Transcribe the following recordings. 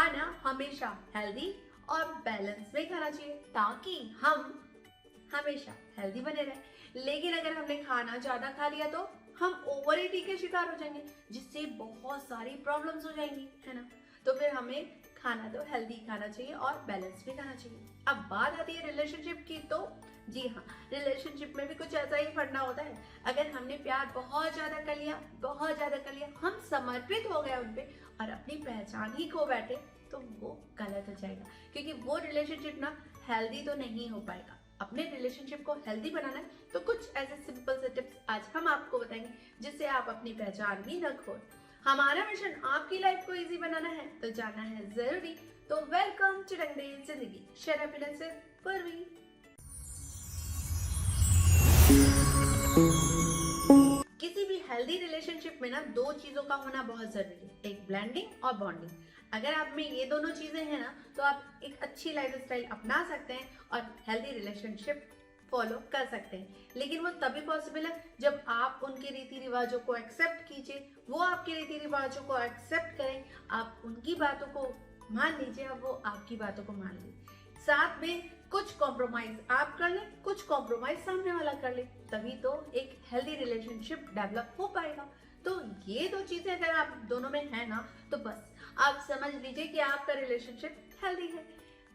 खाना हमेशा हेल्दी और बैलेंस में खाना चाहिए ताकि हम हमेशा हेल्दी बने रहे। लेकिन अगर हमने खाना ज्यादा खा लिया तो हम ओवर ईटिंग के शिकार हो जाएंगे, जिससे बहुत सारी प्रॉब्लम्स हो जाएंगी, है ना। तो फिर हमें खाना तो हेल्दी खाना चाहिए और बैलेंस भी खाना चाहिए। अब बात आती है रिलेशनशिप की, तो जी हाँ, रिलेशनशिप में भी कुछ ऐसा ही फंडा होता है। अगर हमने प्यार बहुत ज्यादा कर लिया, हम समर्पित हो गए उनपे और अपनी पहचान ही खो बैठे, तो वो गलत हो जाएगा, क्योंकि वो रिलेशनशिप ना हेल्दी तो नहीं हो पाएगा। अपने रिलेशनशिप को हेल्दी बनाना है तो कुछ ऐसे सिंपल से टिप्स आज हम आपको बताएंगे, जिससे आप अपनी पहचान भी न खो। हमारा मिशन आपकी लाइफ को इजी बनाना है, तो जानना है जरूरी। तो वेलकम टू रंग दे जिंदगी, शेयर हैप्पीनेस विद पूर्वी। किसी भी हेल्दी रिलेशनशिप में ना दो चीजों का होना बहुत जरूरी है, एक ब्लेंडिंग और बॉन्डिंग। अगर आप में ये दोनों चीजें हैं ना, तो आप एक अच्छी लाइफस्टाइल अपना सकते हैं और हेल्दी रिलेशनशिप फॉलो कर सकते हैं। लेकिन वो तभी पॉसिबल है जब आप उनके रीति रिवाजों को एक्सेप्ट कीजिए, वो आपके रीति रिवाजों को एक्सेप्ट करें, आप उनकी बातों को मान लीजिए और वो आपकी बातों को मान लीजिए। साथ में कुछ कॉम्प्रोमाइज आप कर लें, कुछ कॉम्प्रोमाइज सामने वाला कर ले, तभी तो एक हेल्दी रिलेशनशिप डेवलप हो पाएगा। तो ये दो चीजें अगर आप दोनों में है ना, तो बस आप समझ लीजिए कि आपका रिलेशनशिप हेल्दी है।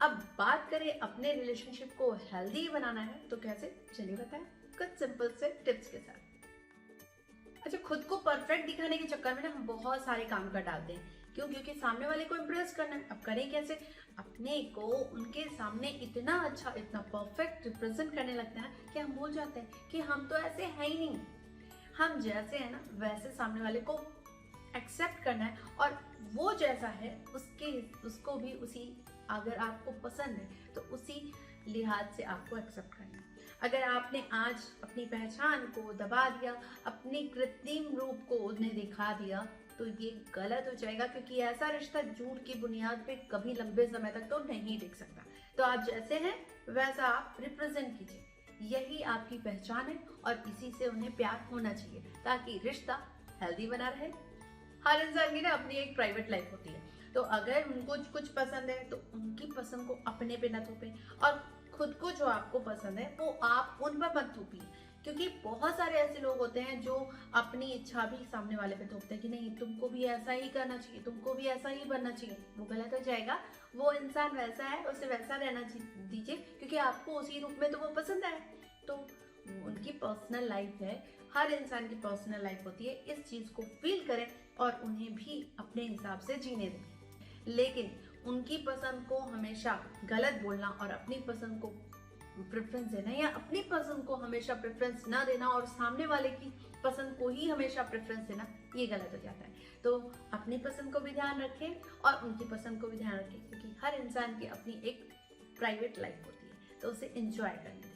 अब बात करें अपने रिलेशनशिप को हेल्दी बनाना है तो कैसे, चलिए बताएं कुछ सिंपल से टिप्स के साथ। अच्छा, खुद को परफेक्ट दिखाने के चक्कर में ना हम बहुत सारे काम कर डालते हैं। क्यों? क्योंकि सामने वाले को इम्प्रेस करना है। अब करें कैसे? अपने को उनके सामने इतना अच्छा, इतना परफेक्ट रिप्रेजेंट करने लगते हैं कि हम भूल जाते हैं कि हम तो ऐसे है ही नहीं। हम जैसे है ना वैसे सामने वाले को एक्सेप्ट करना है, और वो जैसा है उसको भी उसी, अगर आपको पसंद है तो उसी लिहाज से आपको एक्सेप्ट करना है। अगर आपने आज अपनी पहचान को दबा दिया, अपने कृत्रिम रूप को उन्हें दिखा दिया, तो ये गलत हो जाएगा, क्योंकि ऐसा रिश्ता झूठ की बुनियाद पे कभी लंबे समय तक तो नहीं टिक सकता। तो आप जैसे हैं वैसा आप रिप्रेजेंट कीजिए, यही आपकी पहचान है और इसी से उन्हें प्यार होना चाहिए ताकि रिश्ता हेल्दी बना रहे। हर इंसान की ना अपनी एक प्राइवेट लाइफ होती है, तो अगर उनको कुछ पसंद है तो उनकी पसंद को अपने पे न थोपें, और खुद को जो आपको पसंद है वो आप उन पर मत थोपिए। क्योंकि बहुत सारे ऐसे लोग होते हैं जो अपनी इच्छा भी सामने वाले पे थोपते हैं कि नहीं तुमको भी ऐसा ही करना चाहिए, तुमको भी ऐसा ही बनना चाहिए। वो गलत हो जाएगा। वो इंसान वैसा है, उसे वैसा रहना दीजिए, क्योंकि आपको उसी रूप में तो वो पसंद है। तो उनकी पर्सनल लाइफ है, हर इंसान की पर्सनल लाइफ होती है। इस चीज को फील करें और उन्हें भी अपने हिसाब से जीने दें। लेकिन उनकी पसंद को हमेशा गलत बोलना और अपनी पसंद को प्रेफरेंस देना, या अपनी पसंद को हमेशा प्रेफरेंस ना देना और सामने वाले की पसंद को ही हमेशा प्रेफरेंस देना, ये गलत हो जाता है। तो अपनी पसंद को भी ध्यान रखें और उनकी पसंद को भी ध्यान रखें, क्योंकि हर इंसान की अपनी एक प्राइवेट लाइफ होती है, तो उसे एंजॉय करने दें।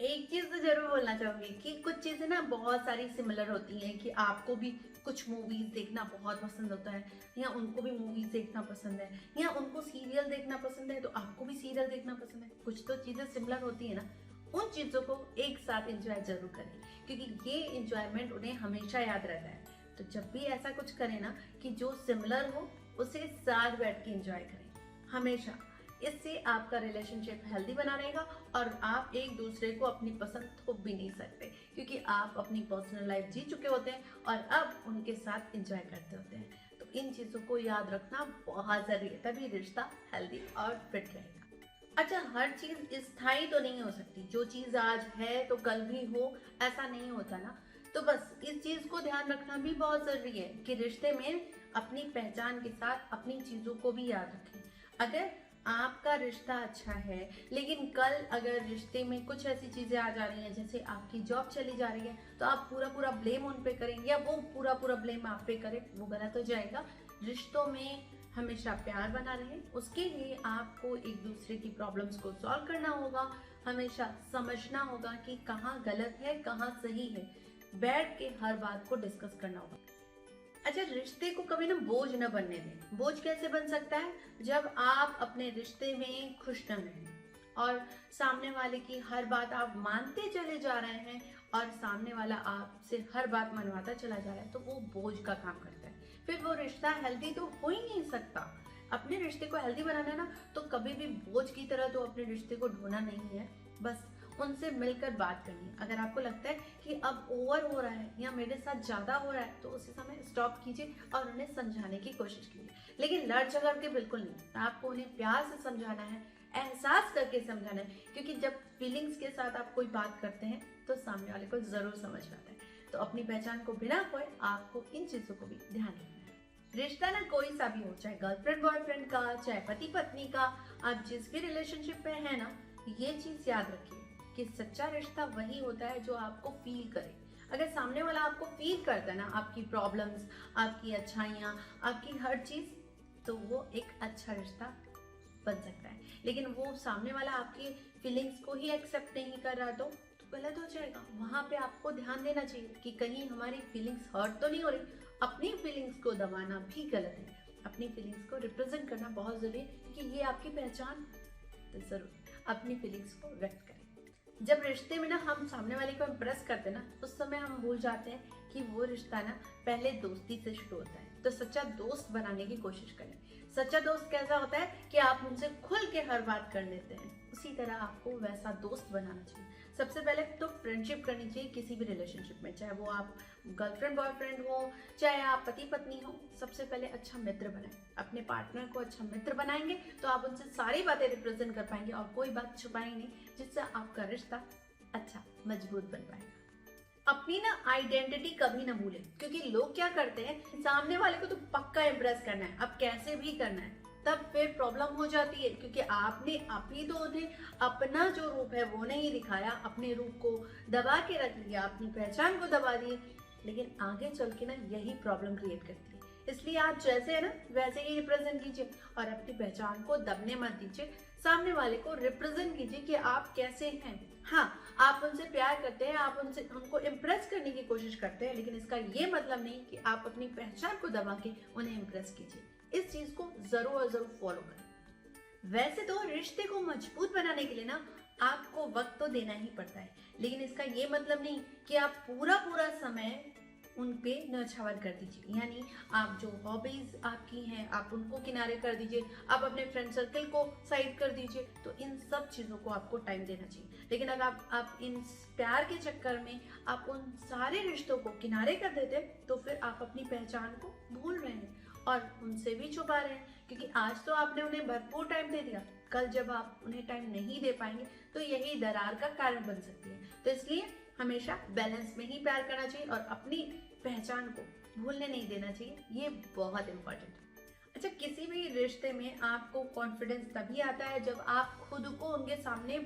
एक चीज तो जरूर बोलना चाहूंगी कि कुछ चीजें ना बहुत सारी सिमिलर होती हैं, कि आपको भी कुछ मूवीज देखना बहुत पसंद होता है, या उनको भी मूवीज देखना पसंद है, या उनको सीरियल देखना पसंद है तो आपको भी सीरियल देखना पसंद है। कुछ तो चीजें सिमिलर होती है ना, उन चीजों को एक साथ एंजॉय जरूर करें, क्योंकि ये एंजॉयमेंट उन्हें हमेशा याद रहता है। तो जब भी ऐसा कुछ करें ना कि जो सिमिलर हो, उसे साथ बैठ के एंजॉय करें हमेशा। इससे आपका रिलेशनशिप हेल्दी बना रहेगा और आप एक दूसरे को अपनी पसंद थोप भी नहीं सकते, क्योंकि आप अपनी पर्सनल लाइफ जी चुके होते हैं और अब उनके साथ एंजॉय करते होते हैं। तो इन चीज़ों को याद रखना बहुत ज़रूरी है, तभी रिश्ता हेल्दी और फिट रहेगा। अच्छा, हर चीज़ स्थायी तो नहीं हो सकती। जो चीज़ आज है तो कल भी हो, ऐसा नहीं होता ना। तो बस इस चीज़ को ध्यान रखना भी बहुत ज़रूरी है कि रिश्ते में अपनी पहचान के साथ अपनी चीज़ों को भी याद रखें। अगर आपका रिश्ता अच्छा है, लेकिन कल अगर रिश्ते में कुछ ऐसी चीजें आ जा रही हैं, जैसे आपकी जॉब चली जा रही है, तो आप पूरा पूरा ब्लेम उन पे करें या वो पूरा पूरा ब्लेम आप पे करे, वो गलत हो जाएगा। रिश्तों में हमेशा प्यार बना रहे, उसके लिए आपको एक दूसरे की प्रॉब्लम्स को सॉल्व करना होगा, हमेशा समझना होगा कि कहाँ गलत है कहाँ सही है, बैठ के हर बात को डिस्कस करना होगा। अच्छा, रिश्ते को कभी ना बोझ न बनने दें। बोझ कैसे बन सकता है? जब आप अपने रिश्ते में खुश न रहें और सामने वाले की हर बात आप मानते चले जा रहे हैं और सामने वाला आपसे हर बात मनवाता चला जा रहा है, तो वो बोझ का काम करता है। फिर वो रिश्ता हेल्दी तो हो ही नहीं सकता। अपने रिश्ते को हेल्दी बनाना है ना, तो कभी भी बोझ की तरह तो अपने रिश्ते को ढोना नहीं है, बस उनसे मिलकर बात करनी है। अगर आपको लगता है कि अब ओवर हो रहा है या मेरे साथ ज्यादा हो रहा है, तो उसी समय स्टॉप कीजिए और उन्हें समझाने की कोशिश कीजिए, लेकिन लड़ झगड़ के बिल्कुल नहीं। आपको उन्हें प्यार से समझाना है, एहसास करके समझाना है, क्योंकि जब फीलिंग्स के साथ आप कोई बात करते हैं तो सामने वाले को जरूर समझ आता है। तो अपनी पहचान को बिना खोए आपको इन चीजों को भी ध्यान रखना है। रिश्ता ना कोई सा भी हो, चाहे गर्लफ्रेंड बॉयफ्रेंड का, चाहे पति पत्नी का, आप जिस भी रिलेशनशिप में है ना, ये चीज याद रखिए कि सच्चा रिश्ता वही होता है जो आपको फील करे। अगर सामने वाला आपको फील करता है ना, आपकी प्रॉब्लम्स, आपकी अच्छाइयाँ, आपकी हर चीज, तो वो एक अच्छा रिश्ता बन सकता है। लेकिन वो सामने वाला आपकी फीलिंग्स को ही एक्सेप्ट नहीं कर रहा तो गलत हो जाएगा। वहां पे आपको ध्यान देना चाहिए कि कहीं हमारी फीलिंग्स हर्ट तो नहीं हो रही। अपनी फीलिंग्स को दबाना भी गलत है, अपनी फीलिंग्स को रिप्रेजेंट करना बहुत जरूरी है, क्योंकि ये आपकी पहचान। तो जरूर अपनी फीलिंग्स को व्यक्त करें। जब रिश्ते में ना हम सामने वाले को इम्प्रेस करते हैं ना, उस समय हम भूल जाते हैं कि वो रिश्ता ना पहले दोस्ती से शुरू होता है। तो सच्चा दोस्त बनाने की कोशिश करें। सच्चा दोस्त कैसा होता है कि आप उनसे खुल के हर बात कर लेते हैं, उसी तरह आपको वैसा दोस्त बनाना चाहिए। सबसे पहले तो फ्रेंडशिप करनी चाहिए किसी भी रिलेशनशिप में, चाहे वो आप गर्लफ्रेंड बॉयफ्रेंड हो, चाहे आप पति पत्नी हो। सबसे पहले अच्छा मित्र बनाएं। अपने पार्टनर को अच्छा मित्र बनाएंगे तो आप उनसे सारी बातें रिप्रेजेंट कर पाएंगे और कोई बात छुपाएंगे नहीं, जिससे आपका रिश्ता अच्छा मजबूत बन पाएगा। अपनी ना आइडेंटिटी कभी ना भूलें, क्योंकि लोग क्या करते हैं, सामने वाले को तो पक्का इम्प्रेस करना है, अब कैसे भी करना है, तब फिर प्रॉब्लम हो जाती है, क्योंकि आपने अपनी तो उन्हें अपना जो रूप है वो नहीं दिखाया, अपने रूप को दबा के रख लिया, अपनी पहचान को दबा दिए, लेकिन आगे चल के ना यही प्रॉब्लम क्रिएट करती है। इसलिए आप जैसे है ना वैसे ही रिप्रेजेंट कीजिए और अपनी पहचान को दबने मत दीजिए। सामने वाले को रिप्रेजेंट कीजिए कि आप कैसे हैं। हाँ, आप उनसे प्यार करते हैं, आप उनको इम्प्रेस करने की कोशिश करते हैं, लेकिन इसका ये मतलब नहीं कि आप अपनी पहचान को दबा के उन्हें इम्प्रेस कीजिए। इस चीज को जरूर फॉलो करें। वैसे तो रिश्ते को मजबूत बनाने के लिए ना आपको वक्त तो देना ही पड़ता है, लेकिन इसका ये मतलब नहीं कि आप पूरा समय उन पे न्यौछावर कर दीजिए। यानी आप जो हॉबीज आपकी हैं आप उनको किनारे कर दीजिए, आप अपने फ्रेंड सर्कल को साइड कर दीजिए। तो इन सब चीजों को आपको टाइम देना चाहिए। लेकिन अगर आप इन प्यार के चक्कर में आप उन सारे रिश्तों को किनारे कर देते तो फिर आप अपनी पहचान को भूल रहे हैं और उनसे भी छुपा रहे हैं, क्योंकि आज तो आपने उन्हें भरपूर टाइम दे दिया, कल जब आप उन्हें टाइम नहीं दे पाएंगे तो यही दरार का कारण बन सकती है। तो इसलिए हमेशा बैलेंस में ही प्यार करना चाहिए और अपनी पहचान को भूलने नहीं देना चाहिए, ये बहुत इंपॉर्टेंट है। अच्छा, किसी भी रिश्ते में आपको कॉन्फिडेंस तभी आता है जब आप खुद को उनके सामने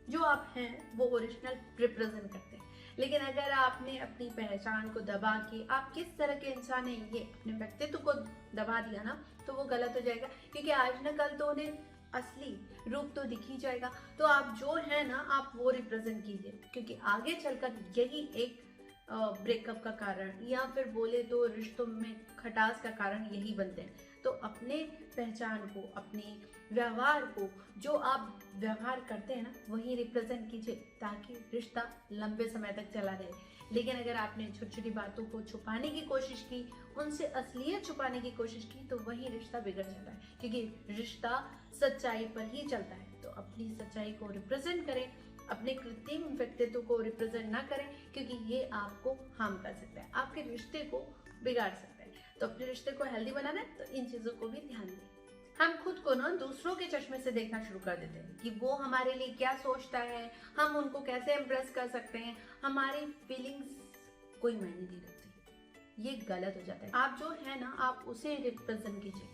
जो आप हैं वो ओरिजिनल रिप्रेजेंट करते हैं। लेकिन अगर आपने अपनी पहचान को दबा के आप किस तरह के इंसान हैं ये अपने व्यक्तित्व को दबा दिया ना, तो वो गलत हो जाएगा, क्योंकि आज न कल तो उन्हें असली रूप तो दिख ही जाएगा। तो आप जो है ना आप वो रिप्रेजेंट कीजिए, क्योंकि आगे चलकर यही एक ब्रेकअप का कारण या फिर बोले तो रिश्तों में खटास का कारण यही बनते हैं। तो अपने पहचान को, अपने व्यवहार को, जो आप व्यवहार करते हैं ना वही रिप्रेजेंट कीजिए, ताकि रिश्ता लंबे समय तक चला रहे। लेकिन अगर आपने छोटी छोटी बातों को छुपाने की कोशिश की, उनसे असलियत छुपाने की कोशिश की, तो वही रिश्ता बिगड़ जाता है, क्योंकि रिश्ता सच्चाई पर ही चलता है। तो अपनी सच्चाई को रिप्रेजेंट करें, अपने कृत्रिम व्यक्तित्व को रिप्रेजेंट ना करें, क्योंकि ये आपको हार्म कर सकता है, आपके रिश्ते को बिगाड़ सकता है। तो अपने रिश्ते को हेल्दी बनाना है तो इन चीजों को भी ध्यान दें। हम खुद को ना दूसरों के चश्मे से देखना शुरू कर देते हैं कि वो हमारे लिए क्या सोचता है, हम उनको कैसे इम्प्रेस कर सकते हैं, हमारी फीलिंग्स कोई मायने नहीं रखती। ये गलत हो जाता है। आप जो है ना आप उसे रिप्रेजेंट कीजिए।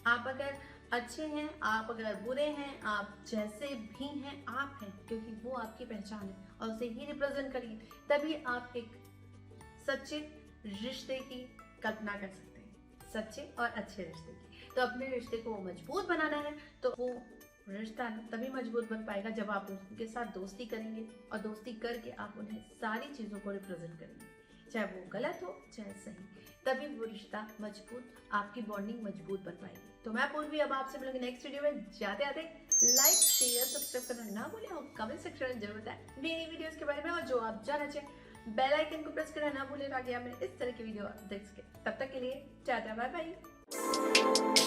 आप अगर अच्छे हैं, आप अगर बुरे हैं, आप जैसे भी हैं आप हैं, क्योंकि वो आपकी पहचान है और उसे ही रिप्रेजेंट करिए। तभी आप एक सच्चे रिश्ते की कल्पना कर सकते हैं, सच्चे और अच्छे रिश्ते की। तो अपने रिश्ते को मजबूत बनाना है तो वो रिश्ता तभी मजबूत बन पाएगा जब आप उनके साथ दोस्ती करेंगे, और दोस्ती करके आप उन्हें सारी चीजों को रिप्रेजेंट करेंगे, चाहे वो गलत हो चाहे सही। तभी वो रिश्ता मजबूत, आपकी बॉन्डिंग मजबूत बन पाएगी। तो मैं पूर्वी अब आपसे मिलूंगी नेक्स्ट वीडियो में। जाते आते लाइक शेयर सब्सक्राइब करना ना भूलें और कमेंट सेक्शन में जरूर बताएं मेरी वीडियोस के बारे में, और जो आप जानना चाहें बेल आइकन को प्रेस करना ना भूलें ताकि आप मेरे इस तरह की वीडियो देख सके। तब तक के लिए टाटा बाय बाय।